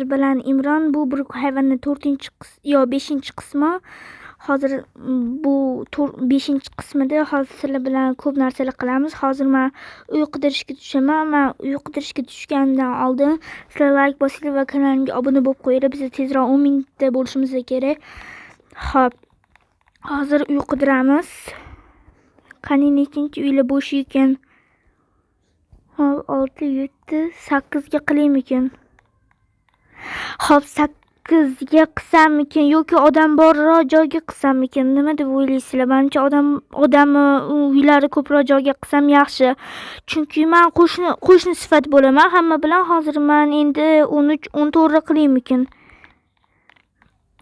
Hozir bilan Imron bu bir hayvonni 5-chi qismi. Hozir bu 5-chi qismida hozir sizlar bilan ko'p narsalar qilamiz. Hozir men uy qidirishga tushaman. Men uy qidirishga tushgandan oldin sizlar like bosinglar va kanalimga obuna bo'lib qo'yinglar. Biz tezroq 10 mingta bo'lishimiz kerak. Xo'p. Hozir uy qidiramiz. Qani nechinchi uylar bo'sh ekan? Hop 6, 7, 8 ga qilaymikin. Hop 8 ga qilsamikin yoki odam borroq joyga qilsamikin? Nima deb o'ylaysizlar? Menimcha odam uylari ko'proq joyga qilsam yaxshi. Chunki men qo'shni sifat bo'laman hamma bilan. Hozir men endi 13, 14 qilaymikin.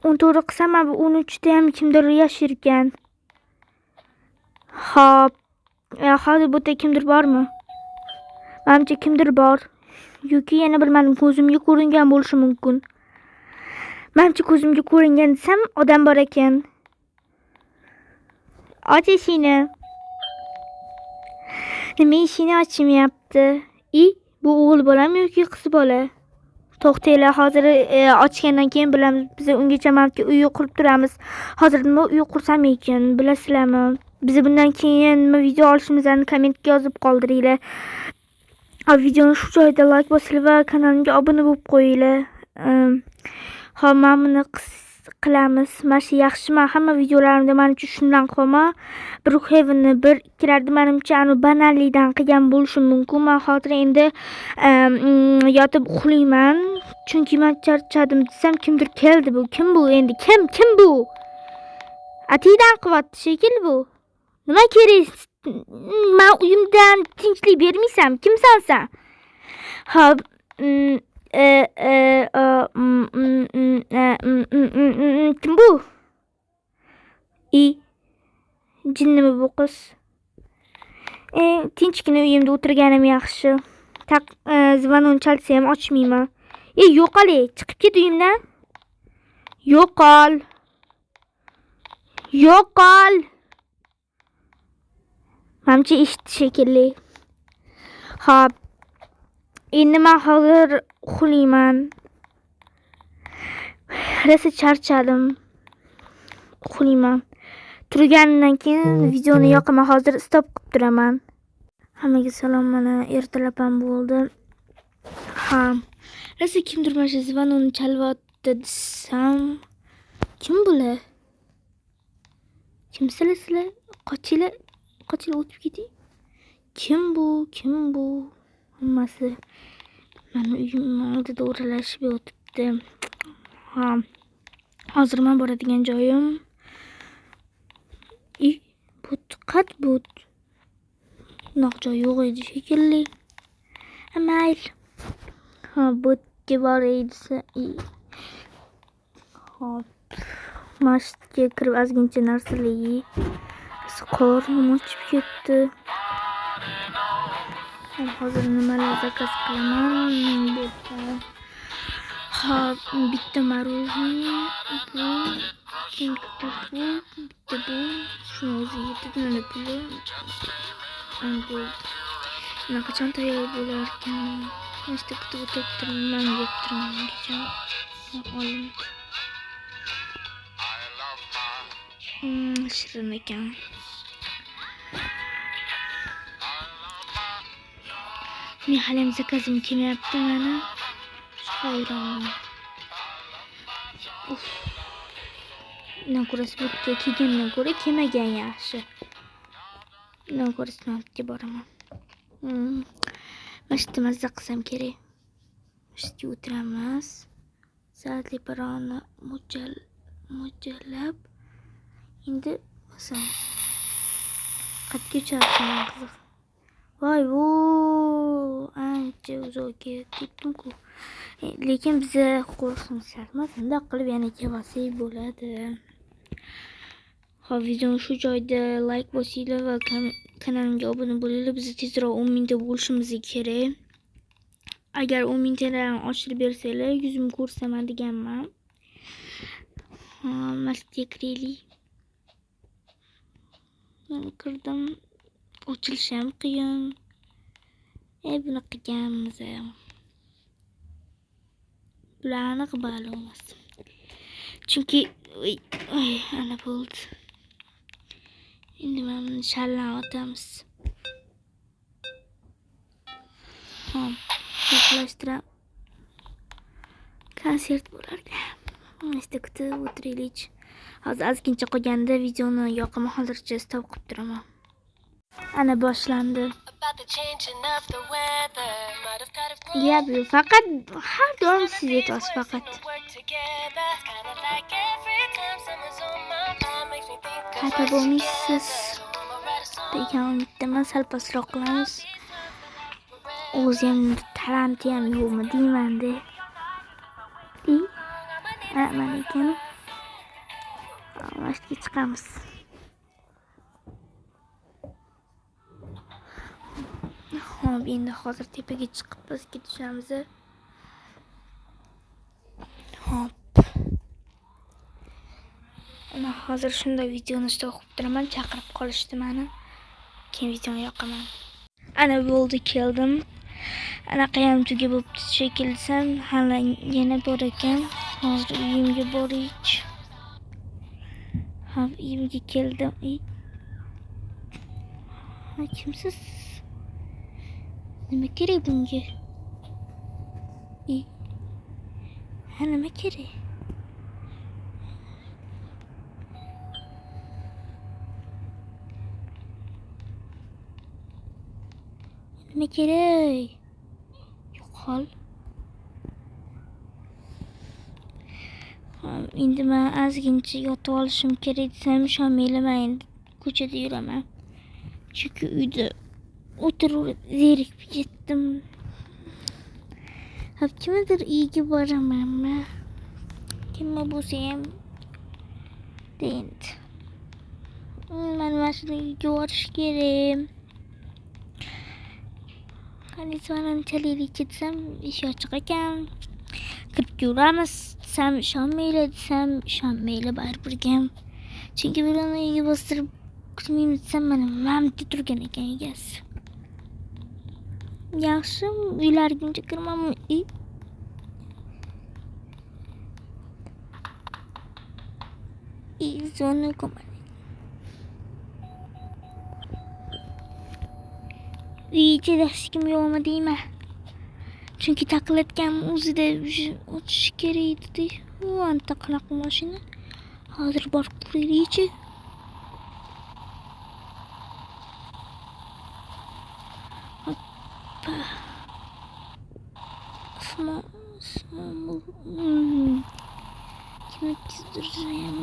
14 qilsam, bu 13 da ham kimdir yashar ekan. Hop. Hozir bu yerda kimdir bormi? Menimcha kimdir bor. Yoki yana bilmadim, ko'zimga ko'ringan bo'lishi mumkin. Menimcha ko'zimga ko'ringan desam, odam bor ekan. Och eshikni. Nima eshikni ochmayapti? Bu o'g'il bolami yoki qiz bola? To'xtanglar, hozir ochgandan keyin bilamiz. Biz ungacha menimcha uy qurib turamiz. Hozir nima uy qursam ekan, bilasizlarmi? Biz bundan keyin nima video olishimizni kommentga yozib qoldiringlar. Videoni shu joyda like bosinglar va kanalimga obuna bo'lib qo'yinglar. Hop, men buni qilamiz. Mana shu yaxshi. Men hamma videolarimda menimcha shundan qolma. Brookhavenni 1-2larda menimcha anu banallikdan qilgan bo'lishim mumkin. Men hozir endi yotib uxlayman. Chunki men charchadim desam, kimdir keldi bu. Kim bu endi? Kim bu? Atidan qilyapti shekilli bu. Nima kerak? Men uyimdan tinchlik bermaysam, kimsan sen? Hop, kim bu? Jinnimi bu qiz? Tinchgina uyimda o'tirganim yaxshi. Zvonon chalsa ham ochmayman. Yo'qol, chiqib ket uyimdan. Yo'qol. Menimcha eshitdi shekilli. Xo'p. Endi men hozir uxlayman. Rosa charchadim. Uxlayman. Turgandan keyin videoni yoqaman. Hozir stop qilib turaman. Hammaga salom, mana ertalab ham bo'ldi. Rosa kimdir mana shu zvononni chalyapti desam, kim bular? Kimsizlar sizlar? Qochinglar o'tib keting. Kim bu? Hammasi meni uyim oldida o'ralashib yotibdi. Hozir men boradigan joyim qat but. Bunaqa joy yo'q edi shekilli. Mayl. Butga boray desa. Hop. Masjidga kirib ozgincha narsalar yey. Qornim ochib ketdi. Hozir nimalar zakaz qilaman? Bitta maruzniy, bitta bu, shuni o'zi yetadi, mana puli. Bu qachon tayyor bo'lar ekan? Nechta kutib o'tiribman, yeb turaman kecha. Shirin ekan. Men halim zakazim kelmayapti mana. Hayronman. Ko'rasi butga kelgandan ko'ra kelmagan yaxshi. Ko'rasi mabtga boraman. Mashta mazza qilsam kerak. Mashta o'tiramiz. Soatli paroni mo'ljallab. Endi masalan qatga chaqirman qiziq. Voy, ancha uzoq ketdim-ku. Lekin biza qo'rqsin shartmas, shunday qilib yana kelsak bo'ladi. Hop, videoni shu joyda like bosinglar va kanalimga obuna bo'linglar. Biz tezroq 10 mingta bo'lishimiz kerak. Agar 10 mingtadan oshirib bersanglar, yuzimni ko'rsaman deganman. Masjidga kiraylik. Men kirdim. Ochilishi ham qiyin. Buni qilganmiz. bularni qilib olmas. Chunki ana bo'ldi. Endi mana buni shallan otamiz. Hop, uxlashtirib konsert bo'lardi. Işte kutib o'tiraylik. Hozir ozgincha qolganda videoni yoqimli hozircha stop qilib turaman. Ana boshlandi. Ya bu faqat har doim siz aytasiz faqat. Xafa bo'lmaysiz degan umiddaman. Sal pastroq qilamiz. O'zim talanti ham yo'qmi deyman-da. Mana ekan. Mashqqa chiqamiz. Hop, endi hozir tepaga chiqib pastga tushamiz. Hop. Ana hozir shunda videoni stop qilib turaman. Chaqirib qolishdi meni. Keyin videoni yoqaman. Ana bo'ldi, keldim. Anaqa ham tuga bo'pti shekilsam, hali yana bor ekan. Hozir uyimga boraylik. Hop, uyimga keldim. Kimsiz? Nima kerak bunga? Nima kerak? Nima kerak? Yo'qol. Endi men ozgincha yotib olishim kerak desam, ishonmayman, endi ko'chada yuraman. Chunki uyda o'tirib zerikib ketdim. Hop, kimdir uyiga boramanmi? Kimma bo'lsa ham deydi. Men mashina uyga borish kerak. Konditsionerni chalaylik desam, eshik ochiq ekan. Kirib yuramiz desam, ishonmayli baribirga. Chunki birovni uyiga bostirib kutmaymiz desam, mana mamda turgan ekan egasi. Yaxshi, uylarga kirmamu. Zona ko'madi. Uy ichida hech kim yo'qmi deyman. Chunki taqillatgan o'zida ochish kerak edi. Anta qanaqa mashina? Hozir borib ko'raylik-chi.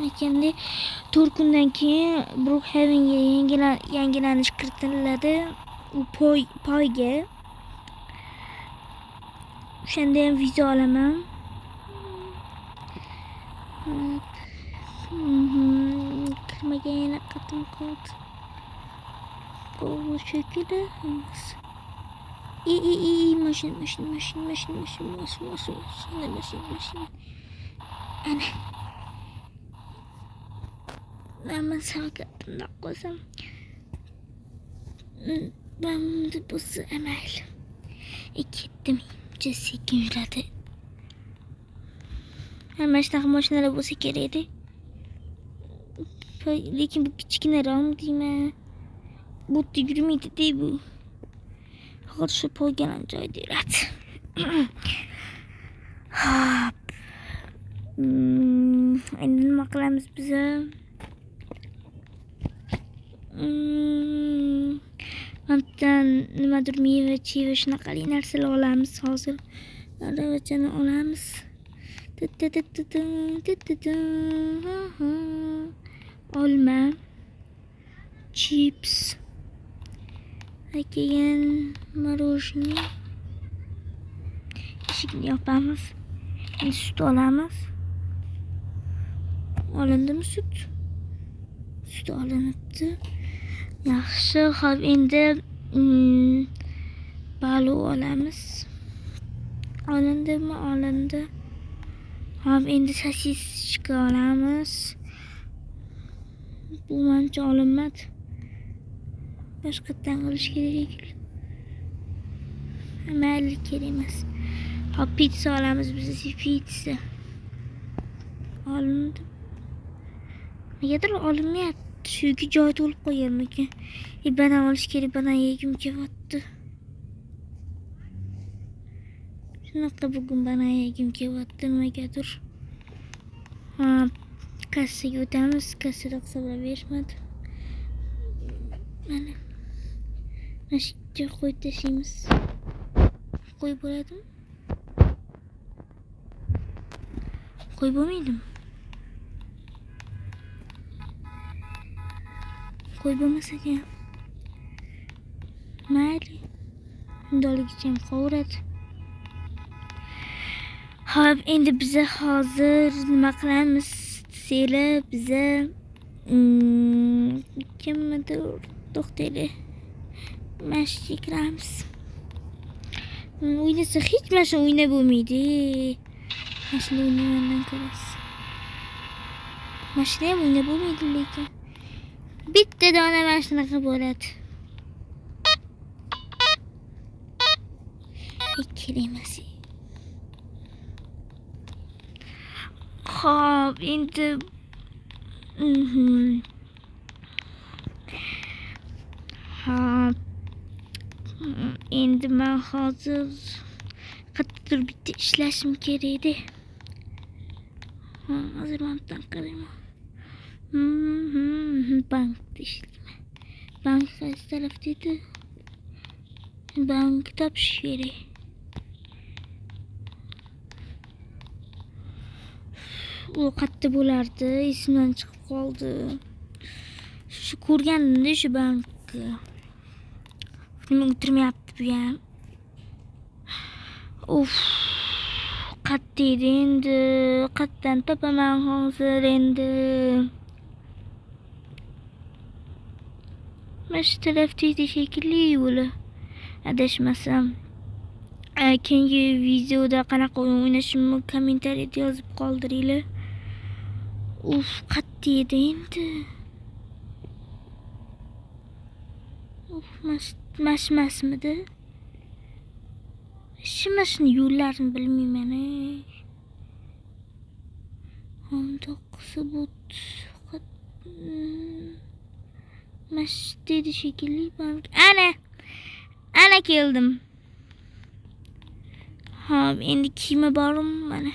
Ekanda 4 kundan keyin Brookhavenga yangilanish kiritiladi. U poyga. O'shanda ham viza olaman. Kirmagan qatim qoldi. Bu shekilda emas. Mashina. Ana. Ben savgatimda qo'ysam. Ben bu emal. Ketdim. Sekin yuradi. Hamma shunaqa mashinalar bo'lsa kerak edi. Lekin bu kichkinaroq deyman. Bu yurmaydi bu. Hozir shu poyganing joyida yuradi. Hop. Endi nima qilamiz biz? Mantan nimadir meva, cheva shunaqali narsalar olamiz hozir. Aravachani olamiz. Olma, chips, keyin morojniy. Eshikni yopamiz. Sut olamiz. Olindimi sut? Sut olinibdi. Yaxshi, hop endi baliq olamiz. Olindimi? Olindi. Hop endi sosiska olamiz. Bu mancha olinmadi. Boshqatdan olish kerak. Mayli, kerak emas. Ha pizza olamiz biz, pizza. Olindi. Negadir olinmayapti. Shuki joyda olib qo'yganmikan. Banan olish kerak, banan yegim kelyapti. Shunaqa bugun banan yegim kelyapti nimagadir. Ha, kassaga o'tamiz. Kassada hisoblab berishmadi. Mana. Mashinaga qo'yib tashlaymiz. Qo'yib bo'ladimi? Qo'yib bo'lmaydimi? Qo'yib bo'lmasa ham mayli. Undaligicha ham qovuradi. Hop, endi biza hozir nima qilamiz? Desanglar, biza kimnidir to'xtaylik. Mashinaga kiramiz. O'ynasa hech mashina o'ynab bo'lmaydi. Mashina o'ynagandan ko'rasiz. Mashina ham o'ynab bo'lmaydi lekin. Bitta dona mashinaga bo'ladi. Kerak. Xo'p, endi Hop. Endi men hozir qattiq bitta ishlashim kerak edi. Hozir mandan qarayman. Bankda ishlayman. Bank qaysi tarafda edi? Bank topish kerak. U qayerda bo'lardi? Esimdan chiqib qoldi. Shu ko'rgandim-da shu bankni. Nima o'tirmayapti bu ham. Qayerda edi endi? Qayerdan topaman hozir endi? Mana shu tarafda edi shekilli yo'li. Adashmasam. Keyingi videoda qanaqa o'yin o'ynashimni kommentariyada yozib qoldiringlar. Qayerda edi endi? Mashmasmidi? Shimashni yo'llarini bilmayman. 19 but. Mash dedi shekilli bank. Ana keldim. Hop, endi kiyimi borim mana.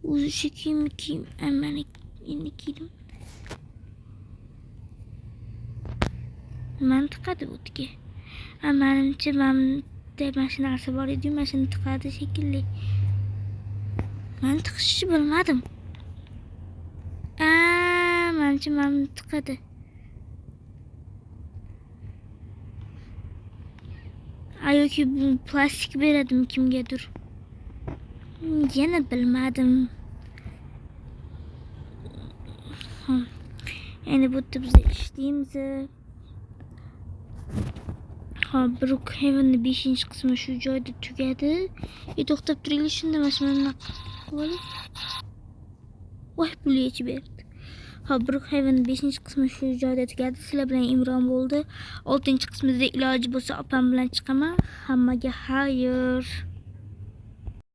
O'zi shu kiyim. Mana endi kiydim. Man tiqadi o'tga. Menimcha mamda mashinasi bor edi, mashina tiqadi shekilli. Men tiqishni bilmadim. Menimcha mam tiqadi. Yoki plastik beradim kimgadir. Yana bilmadim. Endi bu yerda biz ishlaymiz. Brookhaven'ni 5-qismi shu joyda tugadi. To'xtab turinglar, shunda mashinani qilib. Voy, pul yechib berdi. Brookhaven 5-qismi shu joyda tugadi. Sizlar bilan Imron bo'ldi. 6-qismida iloji bo'lsa opam bilan chiqaman. Hammaga xayr.